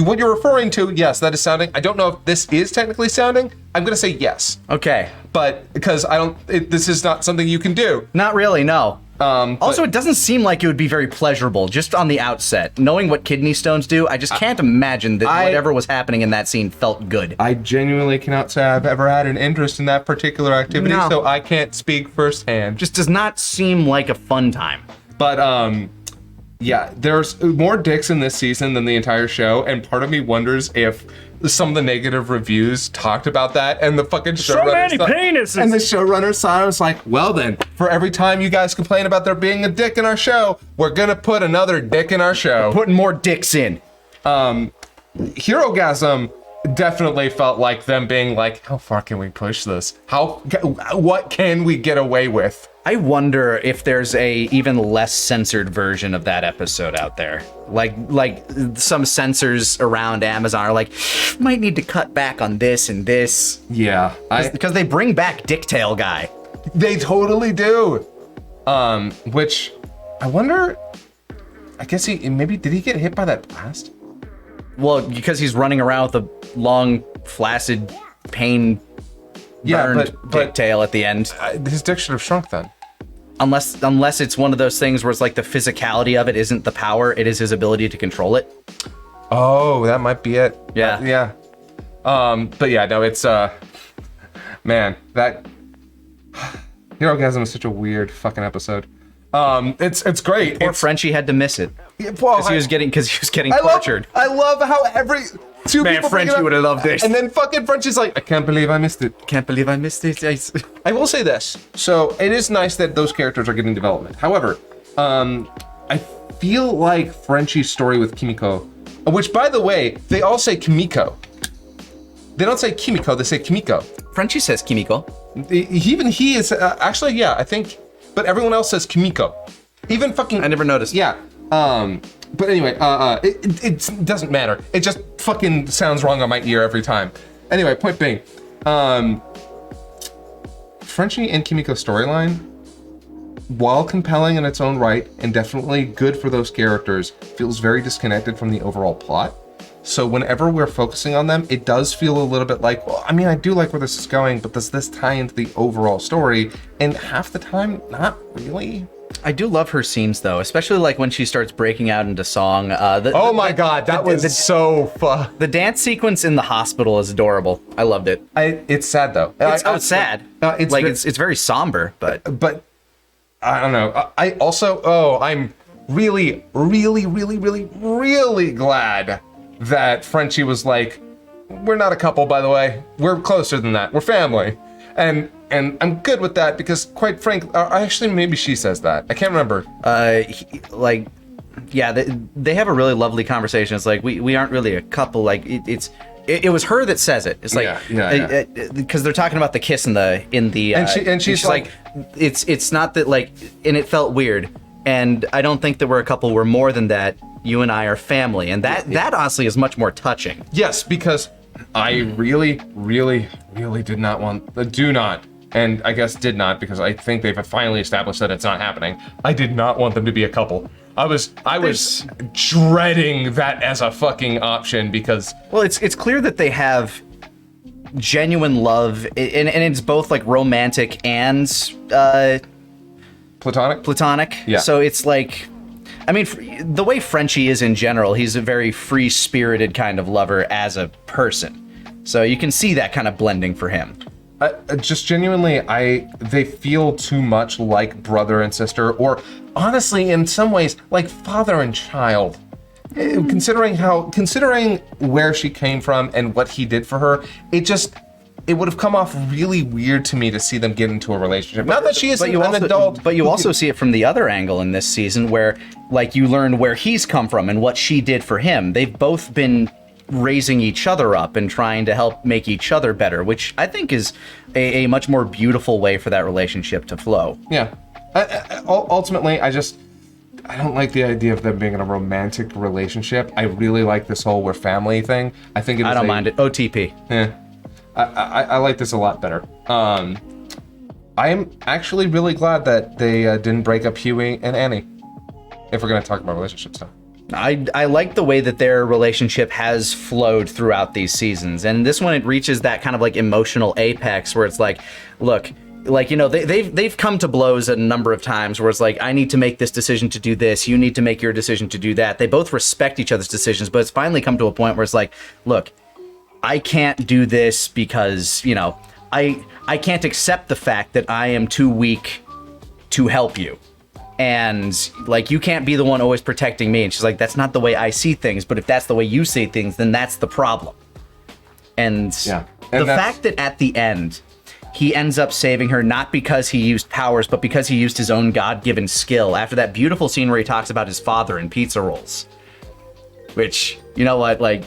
what you're referring to. Yes, that is sounding. I don't know if this is technically sounding. I'm gonna say yes, Okay. but because this is not something you can do. Not really, no. Also, But- it doesn't seem like it would be very pleasurable just on the outset. Knowing what kidney stones do, I just can't imagine that whatever was happening in that scene felt good. I genuinely cannot say I've ever had an interest in that particular activity, No. so I can't speak firsthand. Just does not seem like a fun time. But yeah, there's more dicks in this season than the entire show, and part of me wonders if some of the negative reviews talked about that, and the fucking showrunner many penises! And the showrunner saw it, was like, well then, for every time you guys complain about there being a dick in our show, we're gonna put another dick in our show. Putting more dicks in. Herogasm definitely felt like them being like, how far can we push this? What can we get away with? I wonder if there's a even less censored version of that episode out there. Like some censors around Amazon are like, might need to cut back on this and this. Yeah, Because they bring back Dicktail Guy. they totally do. Which I wonder. I guess did he get hit by that blast? Well, because he's running around with a long, flaccid, pain Yeah, burned but dicktail at the end. His dick should have shrunk then. Unless it's one of those things where it's like the physicality of it isn't the power, it is his ability to control it. Oh, that might be it. Yeah. Yeah. But yeah, no, it's man, that Herogasm is such a weird fucking episode. It's great. Poor Frenchie had to miss it. Well, Because he was getting tortured. I love how every two Man, people Frenchie bring it up, would have loved this. and then fucking Frenchie's like, I can't believe I missed it. Can't believe I missed it. I will say this. So it is nice that those characters are getting development. However, I feel like Frenchie's story with Kimiko, which by the way, they all say Kimiko. They don't say Kimiko, they say Kimiko. Frenchie says Kimiko. Even he is, actually, yeah, I think, but everyone else says Kimiko. Even fucking... I never noticed. Yeah. But anyway, it doesn't matter. It just fucking sounds wrong on my ear every time. Anyway, point being, Frenchie and Kimiko storyline, while compelling in its own right and definitely good for those characters, feels very disconnected from the overall plot. So whenever we're focusing on them, it does feel a little bit like, well, I mean, I do like where this is going, but does this tie into the overall story? And half the time, not really. I do love her scenes though, especially like when she starts breaking out into song. Oh my god, that was so fun. The dance sequence in the hospital is adorable. I loved it. It's sad though. It's sad. It's very somber, but I don't know. I'm really, really, really, really, really glad that Frenchie was like, we're not a couple, by the way. We're closer than that. We're family. And I'm good with that because, quite frankly, actually, maybe she says that. I can't remember. They have a really lovely conversation. It's like, we aren't really a couple. Like, it was her that says it. It's like, because they're talking about the kiss in the and she's like, it's not that, like, and it felt weird. And I don't think that we're a couple. We're more than that. You and I are family. And that honestly is much more touching. Yes, because I really, really, really do not, and I guess did not, because I think they've finally established that it's not happening. I did not want them to be a couple. I was dreading that as a fucking option because... Well, it's clear that they have genuine love, and it's both like romantic and... Platonic. Yeah. So it's like... I mean, the way Frenchie is in general, he's a very free-spirited kind of lover as a person. So you can see that kind of blending for him. Just genuinely, they feel too much like brother and sister, or honestly, in some ways, like father and child. Considering where she came from and what he did for her, it would have come off really weird to me to see them get into a relationship. Not that she is an adult. But you also see it from the other angle in this season where, like, you learn where he's come from and what she did for him. They've both been raising each other up and trying to help make each other better, which I think is a much more beautiful way for that relationship to flow. Yeah. Ultimately, I don't like the idea of them being in a romantic relationship. I really like this whole we're family thing. I don't mind it. OTP. Yeah. I like this a lot better. I am actually really glad that they didn't break up Huey and Annie, if we're going to talk about relationship stuff. I like the way that their relationship has flowed throughout these seasons. And this one, it reaches that kind of like emotional apex where it's like, look, like, you know, they've come to blows a number of times where it's like, I need to make this decision to do this. You need to make your decision to do that. They both respect each other's decisions, but it's finally come to a point where it's like, look, I can't do this because, you know, I can't accept the fact that I am too weak to help you. And, like, you can't be the one always protecting me. And she's like, that's not the way I see things. But if that's the way you see things, then that's the problem. And the fact that at the end, he ends up saving her not because he used powers, but because he used his own God-given skill. After that beautiful scene where he talks about his father and pizza rolls. Which, you know what, like...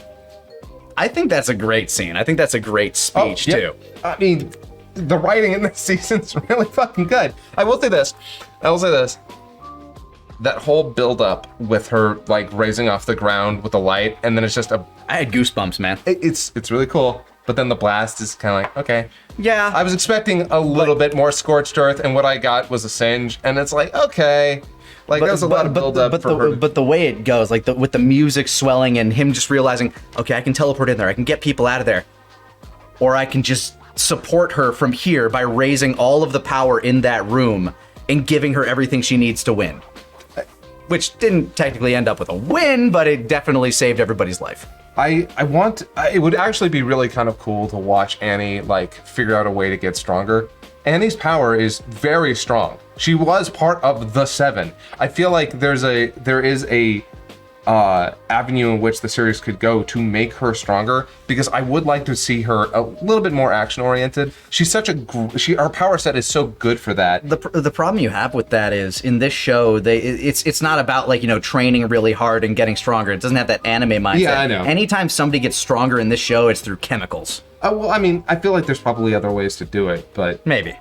I think that's a great scene. I think that's a great speech, too. I mean, the writing in this season's really fucking good. I will say this. That whole build-up with her, like, raising off the ground with the light, and then it's just a... I had goosebumps, man. It's really cool. But then the blast is kind of like, okay. Yeah. I was expecting a little bit more scorched earth, and what I got was a singe, and it's like, okay... Like, there's a lot of build-up for her. But the way it goes, like, with the music swelling and him just realizing, okay, I can teleport in there, I can get people out of there. Or I can just support her from here by raising all of the power in that room and giving her everything she needs to win. Which didn't technically end up with a win, but it definitely saved everybody's life. It would actually be really kind of cool to watch Annie, like, figure out a way to get stronger. Annie's power is very strong. She was part of the Seven. I feel like there is a avenue in which the series could go to make her stronger, because I would like to see her a little bit more action oriented. She's such her power set is so good for that. The problem you have with that is in this show, it's not about, like, you know, training really hard and getting stronger. It doesn't have that anime mindset. Yeah, I know. Anytime somebody gets stronger in this show, it's through chemicals. Well, I mean, I feel like there's probably other ways to do it, but maybe.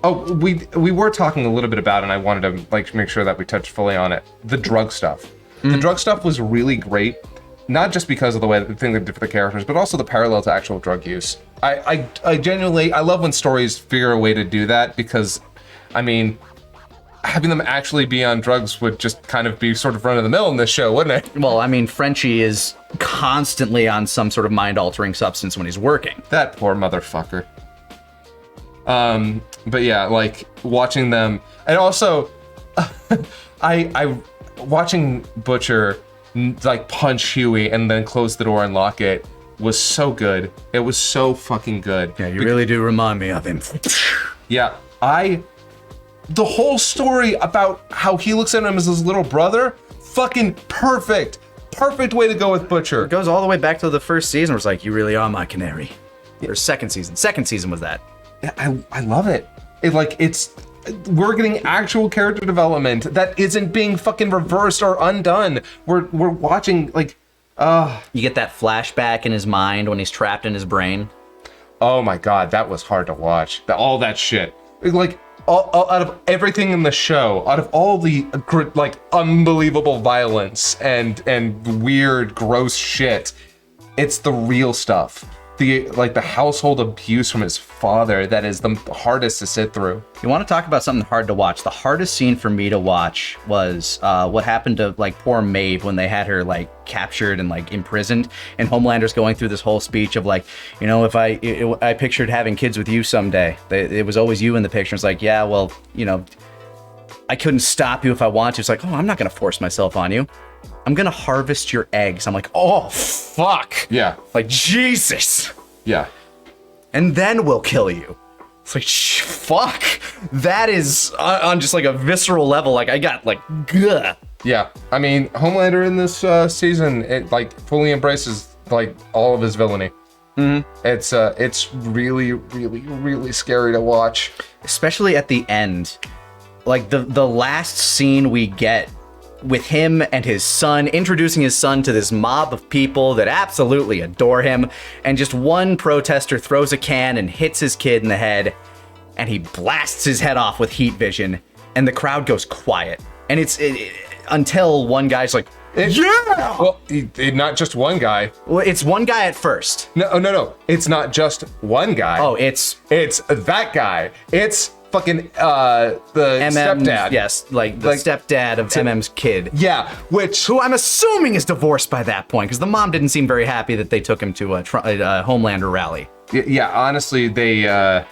Oh, we were talking a little bit about it, and I wanted to, like, make sure that we touched fully on it. The drug stuff. The drug stuff was really great. not just because of the thing they did for the characters, but also the parallel to actual drug use. I genuinely, I love when stories figure a way to do that, because, I mean, having them actually be on drugs would just kind of be sort of run of the mill in this show, wouldn't it? Well, I mean, Frenchie is constantly on some sort of mind-altering substance when he's working. That poor motherfucker. But yeah, like watching them, and also, I watching Butcher like punch Huey and then close the door and lock it was so good. It was so fucking good. Yeah, you really do remind me of him. Yeah, the whole story about how he looks at him as his little brother, fucking perfect. Perfect way to go with Butcher. It goes all the way back to the first season where it's like, you really are my canary. Or second season. Second season was that. I love it. We're getting actual character development that isn't being fucking reversed or undone. We're watching like, You get that flashback in his mind when he's trapped in his brain. oh my god, that was hard to watch. All that shit. Like, all, out of everything in the show, out of all the like unbelievable violence and weird, gross shit, it's the real stuff. The household abuse from his father that is the hardest to sit through. You want to talk about something hard to watch? The hardest scene for me to watch was what happened to like poor Maeve when they had her like captured and like imprisoned, and Homelander's going through this whole speech of like, you know, if I pictured having kids with you someday. It was always you in the picture. It's like, yeah, well, you know, I couldn't stop you if I wanted to. It's like, oh, I'm not gonna force myself on you. I'm gonna harvest your eggs. I'm like, oh, fuck. Yeah. Like, Jesus. Yeah. And then we'll kill you. It's like, fuck. That is on just like a visceral level. Like, I got like, gah. Yeah. I mean, Homelander in this season, it like fully embraces like all of his villainy. Mm-hmm. It's really, really, really scary to watch. Especially at the end. Like, the last scene we get with him and his son, introducing his son to this mob of people that absolutely adore him, and just one protester throws a can and hits his kid in the head, and he blasts his head off with heat vision, and the crowd goes quiet. And it's until one guy's like, yeah! Well, not just one guy. Well, it's one guy at first. No. It's not just one guy. Oh, it's that guy. It's fucking the stepdad. Yes, like the stepdad of MM's kid. Yeah, who I'm assuming is divorced by that point, because the mom didn't seem very happy that they took him to a Homelander rally. Yeah, honestly, that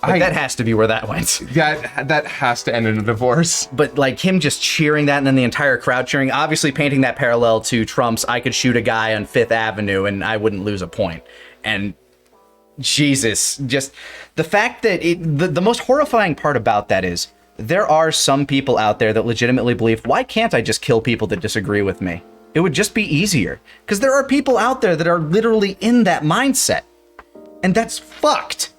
has to be where that went. That has to end in a divorce. But like him just cheering that, and then the entire crowd cheering, obviously painting that parallel to Trump's I could shoot a guy on Fifth Avenue and I wouldn't lose a point. And Jesus, just the fact that the most horrifying part about that is there are some people out there that legitimately believe, why can't I just kill people that disagree with me? It would just be easier. Because there are people out there that are literally in that mindset. And that's fucked.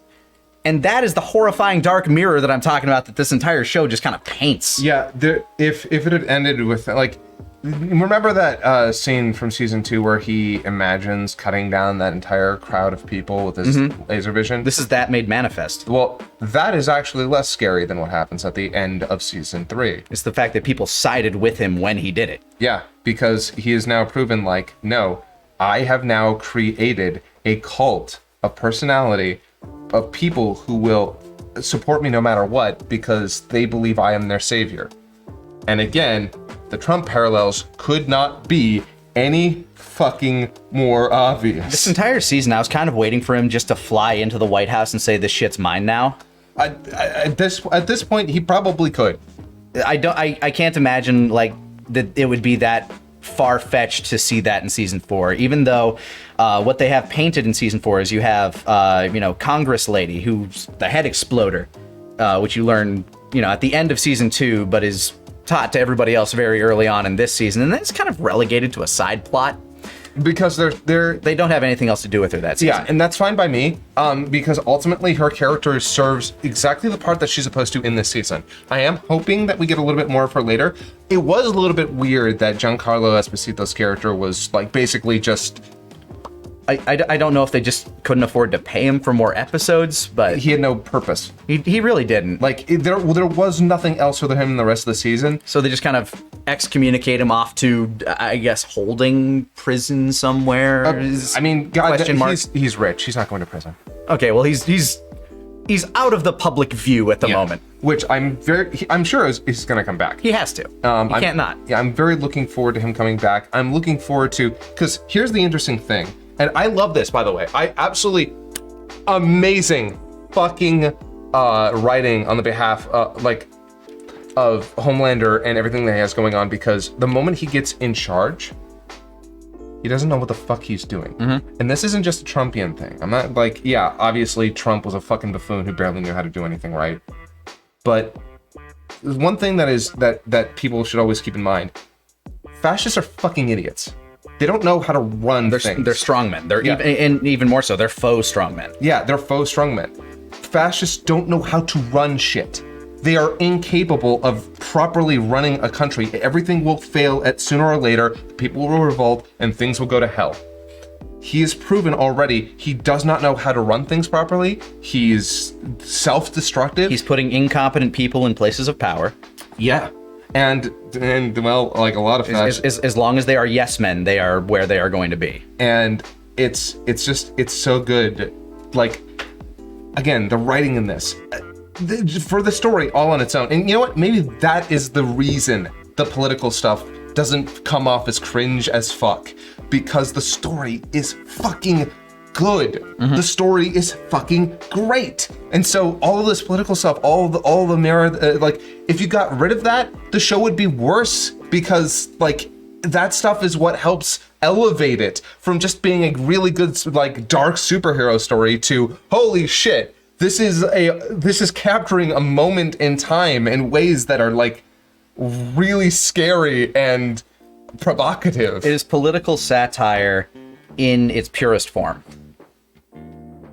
And that is the horrifying dark mirror that I'm talking about that this entire show just kind of paints. Yeah, if it had ended with, like, remember that scene from season 2 where he imagines cutting down that entire crowd of people with his laser vision? This is that made manifest. Well, that is actually less scary than what happens at the end of season 3. It's the fact that people sided with him when he did it. Yeah, because he is now proven, like, no, I have now created a cult of personality of people who will support me no matter what because they believe I am their savior. And again, the Trump parallels could not be any fucking more obvious. This entire season, I was kind of waiting for him just to fly into the White House and say, this shit's mine now. At this point, he probably could. I can't imagine like that it would be that far-fetched to see that in season 4, even though what they have painted in season 4 is you have Congress lady who's the head exploder, which you learn at the end of season 2, but is taught to everybody else very early on in this season, and then it's kind of relegated to a side plot because they don't have anything else to do with her that season. Yeah, and that's fine by me, because ultimately her character serves exactly the part that she's supposed to in this season. I am hoping that we get a little bit more of her later. It was a little bit weird that Giancarlo Esposito's character was like basically just I don't know if they just couldn't afford to pay him for more episodes, but He had no purpose. he really didn't. Like there was nothing else for him in the rest of the season. So they just kind of excommunicate him off to, I guess, holding prison somewhere. I mean, God, Question mark. he's rich. He's not going to prison. Okay, well he's out of the public view at the moment. Which I'm sure he's going to come back. He has to. He can't not. Yeah, I'm very looking forward to him coming back. I'm looking forward to, because here's the interesting thing, and I love this, by the way. I absolutely amazing fucking writing on the behalf of Homelander and everything that he has going on, because the moment he gets in charge, he doesn't know what the fuck he's doing. And this isn't just a Trumpian thing. I'm not like, yeah, obviously Trump was a fucking buffoon who barely knew how to do anything right. But there's one thing that people should always keep in mind. Fascists are fucking idiots. They don't know how to run things. They're strongmen. They're even more so, they're faux strongmen. Yeah, they're faux strongmen. Fascists don't know how to run shit. They are incapable of properly running a country. Everything will fail at sooner or later. People will revolt and things will go to hell. He has proven already he does not know how to run things properly. He's self-destructive. He's putting incompetent people in places of power. Yeah. And well, like a lot of fascists. As long as they are yes men, they are where they are going to be. And it's so good. Like, again, the writing in this, for the story all on its own. And you know what? Maybe that is the reason the political stuff doesn't come off as cringe as fuck, because the story is fucking good. The story is fucking great. And so all of this political stuff, all the mirror, like if you got rid of that, the show would be worse, because like that stuff is what helps elevate it from just being a really good like dark superhero story to holy shit, this is capturing a moment in time in ways that are like really scary and provocative. It is political satire in its purest form.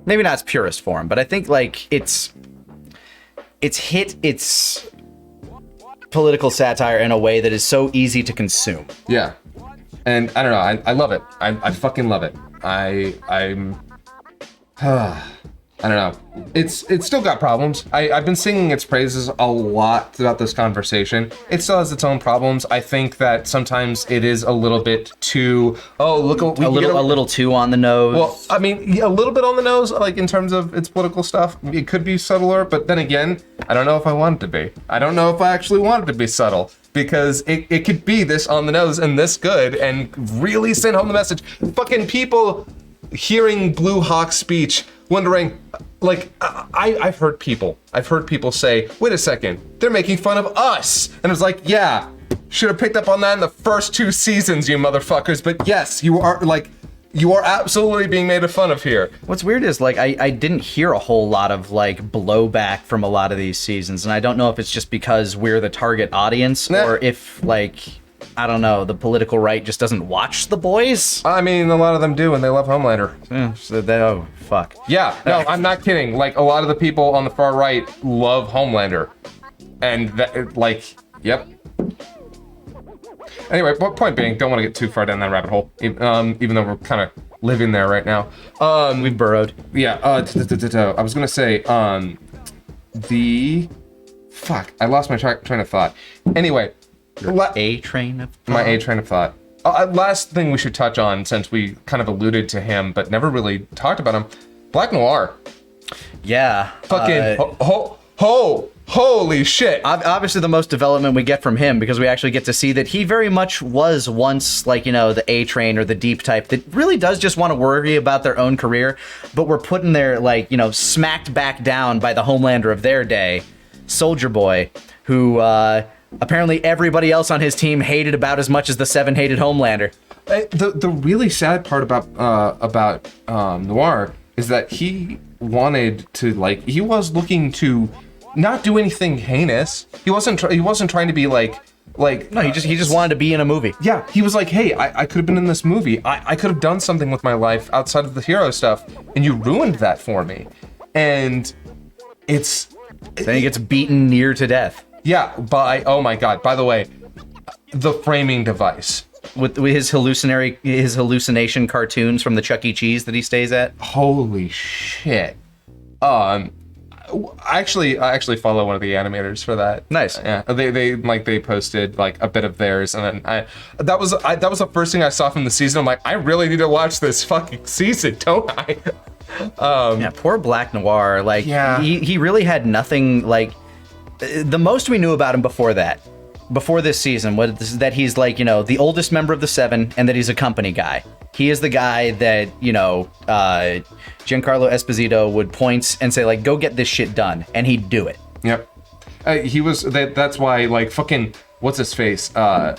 Maybe not its purest form, but I think like it's hit its political satire in a way that is so easy to consume. Yeah. And I don't know, I love it. I fucking love it. I'm I don't know. It's still got problems. I've been singing its praises a lot throughout this conversation. It still has its own problems. I think that sometimes it is a little bit too. Oh, look, a little too on the nose. Well, I mean, yeah, a little bit on the nose, like in terms of its political stuff. It could be subtler, but then again, I don't know if I want it to be. I don't know if I actually want it to be subtle, because it could be this on the nose and this good and really send home the message. Fucking people hearing Blue Hawk's speech, wondering, like, I've heard people say, wait a second, they're making fun of us. And it's like, yeah, should have picked up on that in the first 2 seasons, you motherfuckers. But yes, you are absolutely being made fun of here. What's weird is like I didn't hear a whole lot of like blowback from a lot of these seasons, and I don't know if it's just because we're the target audience or if like, I don't know, the political right just doesn't watch The Boys. I mean, a lot of them do, and they love Homelander. Yeah, so oh, fuck. Yeah, no, I'm not kidding. Like, a lot of the people on the far right love Homelander. And, that, like, yep. Anyway, point being, don't want to get too far down that rabbit hole, even though we're kind of living there right now. We've burrowed. Yeah, I was going to say, fuck, I lost my train of thought. Anyway. A train of thought. My A train of thought. Last thing we should touch on, since we kind of alluded to him, but never really talked about him. Black Noir. Yeah. Fucking holy shit. Obviously the most development we get from him, because we actually get to see that he very much was once like, you know, the A train or the deep type that really does just want to worry about their own career, but we're put in there like, you know, smacked back down by the Homelander of their day, Soldier Boy, who, apparently everybody else on his team hated about as much as the Seven hated Homelander. The really sad part about Noir is that he wanted to, like, he was looking to not do anything heinous. He wasn't trying to be like No, he just wanted to be in a movie. Yeah, he was like, hey, I could have been in this movie. I could have done something with my life outside of the hero stuff, and you ruined that for me. And then he gets beaten near to death. Yeah, oh my god, by the way, the framing device. with his hallucination cartoons from the Chuck E. Cheese that he stays at. Holy shit. I actually follow one of the animators for that. Nice. Yeah, they posted like a bit of theirs, and then that was the first thing I saw from the season. I'm like, I really need to watch this fucking season, don't I? Yeah, poor Black Noir. Like, Yeah. he really had nothing. Like, the most we knew about him before this season, was that he's like, you know, the oldest member of the Seven, and that he's a company guy. He is the guy that, you know, Giancarlo Esposito would point and say, like, go get this shit done, and he'd do it. Yep. He was that's why, like, fucking what's his face? The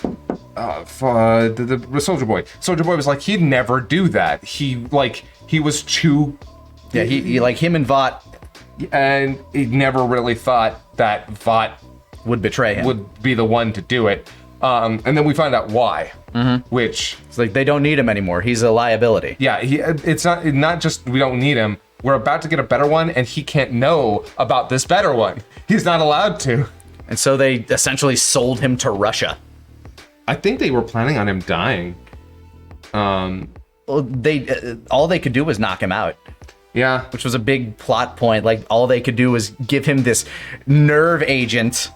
Soldier Boy. Soldier Boy was like, he'd never do that. He was too. Yeah, he like him and Vought And he never really thought that Vought would betray him. would be the one to do it. And then we find out why, which It's like they don't need him anymore. He's a liability. yeah, it's not just we don't need him. We're about to get a better one, and he can't know about this better one. He's not allowed to. And so they essentially sold him to Russia. I think they were planning on him dying. Well, they all they could do was knock him out, Yeah. which was a big plot point. Like, all they could do was give him this nerve agent,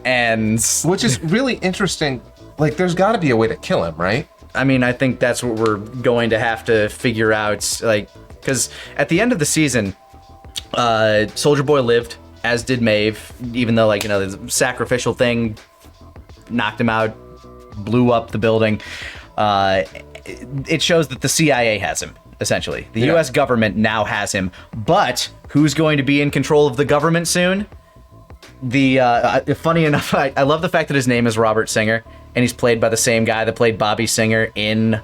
and Which is really interesting. Like, there's got to be a way to kill him, right? I mean, I think that's what we're going to have to figure out. Like, because at the end of the season, Soldier Boy lived, as did Maeve, even though, like, you know, the sacrificial thing knocked him out, blew up the building. It shows that the CIA has him, essentially. The Yeah. US government now has him. But who's going to be in control of the government soon? Funny enough, I love the fact that his name is Robert Singer, and he's played by the same guy that played Bobby Singer in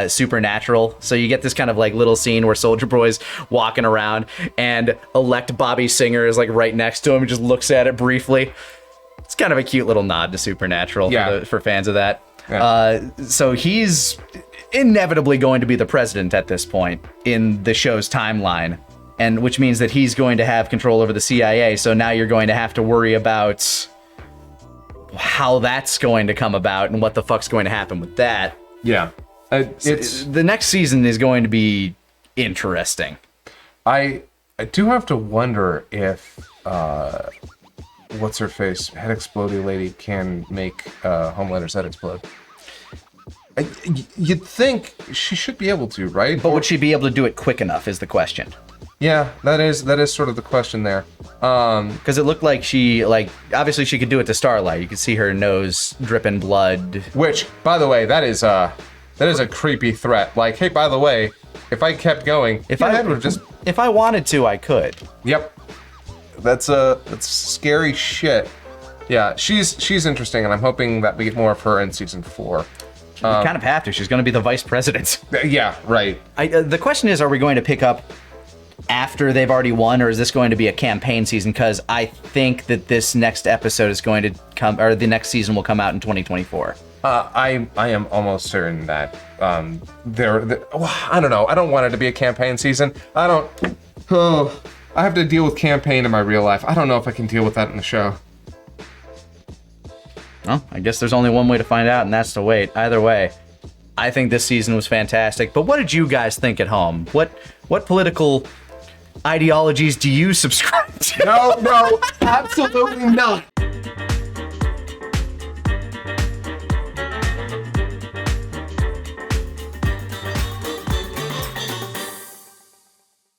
Supernatural. So you get this kind of like little scene where Soldier Boy's walking around, and elect Bobby Singer is like right next to him and just looks at it briefly. It's kind of a cute little nod to Supernatural Yeah. for fans of that. Yeah. So he's inevitably going to be the president at this point in the show's timeline, and which means that he's going to have control over the CIA. So now you're going to have to worry about how that's going to come about and what the fuck's going to happen with that. Yeah. It's The next season is going to be interesting. I do have to wonder if what's her face head explodey lady can make Homelander's head explode. You'd think she should be able to, right? But would she be able to do it quick enough is the question. Yeah, that is sort of the question there. Because it looked like obviously she could do it to Starlight. You could see her nose dripping blood. Which, by the way, that is a creepy threat. Like, hey, by the way, if I kept going, If your I head would just. if I wanted to, I could. Yep. That's scary shit. Yeah, she's interesting, and I'm hoping that we get more of her in season 4. You kind of have to. She's going to be the vice president. Yeah, right. The question is, are we going to pick up after they've already won, or is this going to be a campaign season? Because I think that this next episode is going to come, or the next season will come out in 2024. I am almost certain that I don't know. I don't want it to be a campaign season. I have to deal with campaign in my real life. I don't know if I can deal with that in the show. Well, I guess there's only one way to find out, and that's to wait. Either way, I think this season was fantastic. But what did you guys think at home? What political ideologies do you subscribe to? No, absolutely not.